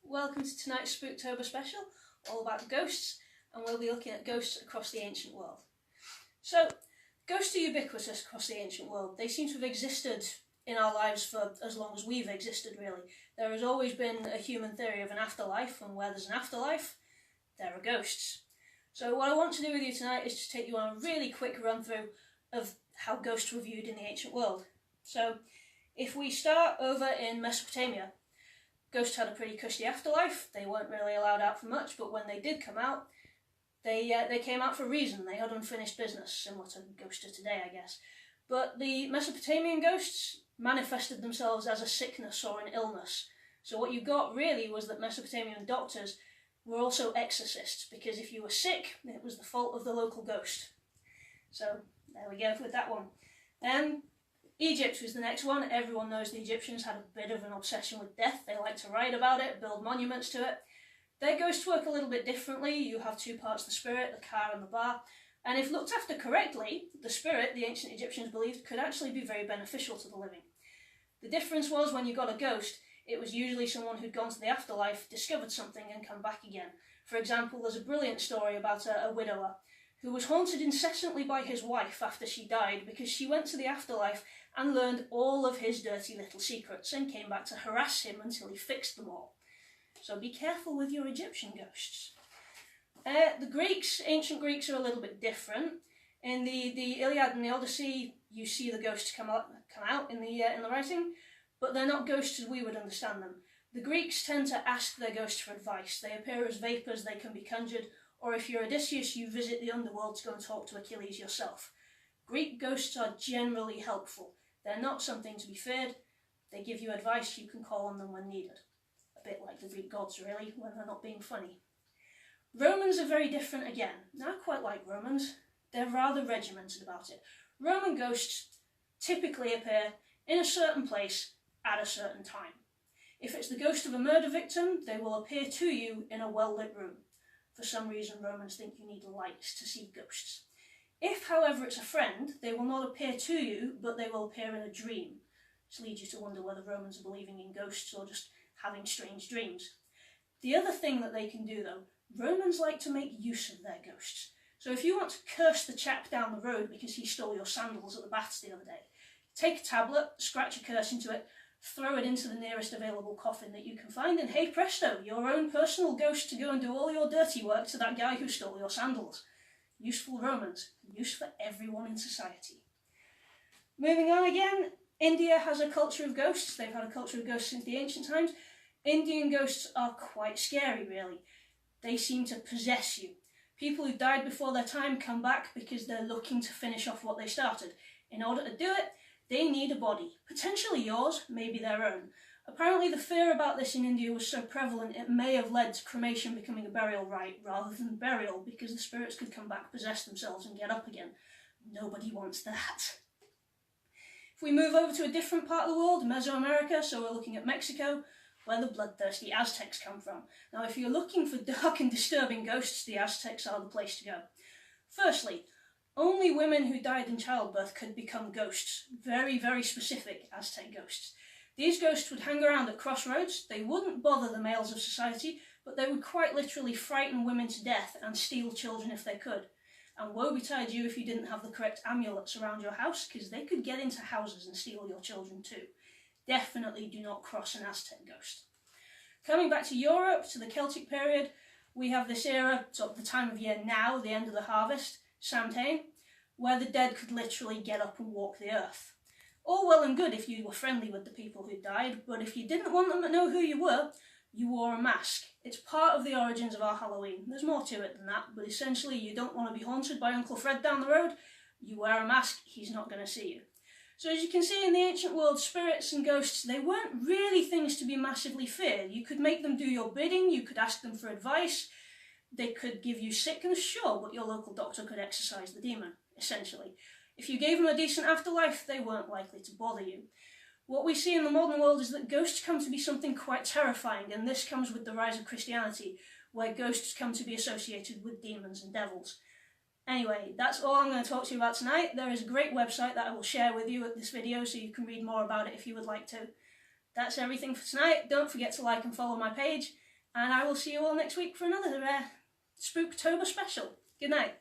welcome to tonight's Spooktober special, all about ghosts, and we'll be looking at ghosts across the ancient world. So, ghosts are ubiquitous across the ancient world. They seem to have existed in our lives for as long as we've existed, really. There has always been a human theory of an afterlife, and where there's an afterlife, there are ghosts. So what I want to do with you tonight is to take you on a really quick run-through of how ghosts were viewed in the ancient world. So, if we start over in Mesopotamia, ghosts had a pretty cushy afterlife. They weren't really allowed out for much, but when they did come out, they came out for a reason. They had unfinished business, similar to ghosts of today, I guess. But the Mesopotamian ghosts manifested themselves as a sickness or an illness. So what you got really was that Mesopotamian doctors were also exorcists, because if you were sick, it was the fault of the local ghost. So there we go with that one. Egypt was the next one. Everyone knows the Egyptians had a bit of an obsession with death. They like to write about it, build monuments to it. Their ghosts work a little bit differently. You have two parts of the spirit, the ka and the ba. And if looked after correctly, the spirit, the ancient Egyptians believed, could actually be very beneficial to the living. The difference was when you got a ghost, it was usually someone who'd gone to the afterlife, discovered something and come back again. For example, there's a brilliant story about a widower who was haunted incessantly by his wife after she died because she went to the afterlife and learned all of his dirty little secrets and came back to harass him until he fixed them all. So be careful with your Egyptian ghosts. The Greeks, ancient Greeks, are a little bit different. In the Iliad and the Odyssey, you see the ghosts come out in the writing, but they're not ghosts as we would understand them. The Greeks tend to ask their ghosts for advice. They appear as vapours, they can be conjured, or if you're Odysseus, you visit the underworld to go and talk to Achilles yourself. Greek ghosts are generally helpful. They're not something to be feared. They give you advice, you can call on them when needed. A bit like the Greek gods, really, when they're not being funny. Romans are very different again. Not quite like Romans. They're rather regimented about it. Roman ghosts typically appear in a certain place at a certain time. If it's the ghost of a murder victim, they will appear to you in a well-lit room. For some reason, Romans think you need lights to see ghosts. If, however, it's a friend, they will not appear to you, but they will appear in a dream, which leads you to wonder whether Romans are believing in ghosts or just having strange dreams. The other thing that they can do, though, Romans like to make use of their ghosts. So if you want to curse the chap down the road because he stole your sandals at the baths the other day, take a tablet, scratch a curse into it, throw it into the nearest available coffin that you can find, and hey presto, your own personal ghost to go and do all your dirty work to that guy who stole your sandals. Useful Romans. Use for everyone in society. Moving on again, India has a culture of ghosts. They've had a culture of ghosts since the ancient times. Indian ghosts are quite scary, really. They seem to possess you. People who died before their time come back because they're looking to finish off what they started. In order to do it, they need a body. Potentially yours, maybe their own. Apparently the fear about this in India was so prevalent it may have led to cremation becoming a burial rite rather than burial, because the spirits could come back, possess themselves and get up again. Nobody wants that. If we move over to a different part of the world, Mesoamerica, so we're looking at Mexico, where the bloodthirsty Aztecs come from. Now if you're looking for dark and disturbing ghosts, the Aztecs are the place to go. Firstly, only women who died in childbirth could become ghosts. Very, very specific Aztec ghosts. These ghosts would hang around at crossroads. They wouldn't bother the males of society, but they would quite literally frighten women to death and steal children if they could. And woe betide you if you didn't have the correct amulets around your house, because they could get into houses and steal your children too. Definitely do not cross an Aztec ghost. Coming back to Europe, to the Celtic period, we have this era, sort of the time of year now, the end of the harvest, Samhain, where the dead could literally get up and walk the earth. All well and good if you were friendly with the people who died, but if you didn't want them to know who you were, you wore a mask. It's part of the origins of our Halloween. There's more to it than that, but essentially you don't want to be haunted by Uncle Fred down the road, you wear a mask, he's not going to see you. So as you can see in the ancient world, spirits and ghosts, they weren't really things to be massively feared. You could make them do your bidding, you could ask them for advice, they could give you sickness, sure, but your local doctor could exorcise the demon, essentially. If you gave them a decent afterlife, they weren't likely to bother you. What we see in the modern world is that ghosts come to be something quite terrifying, and this comes with the rise of Christianity, where ghosts come to be associated with demons and devils. Anyway, that's all I'm going to talk to you about tonight. There is a great website that I will share with you at this video, so you can read more about it if you would like to. That's everything for tonight. Don't forget to like and follow my page, and I will see you all next week for another Spooktober special. Good night.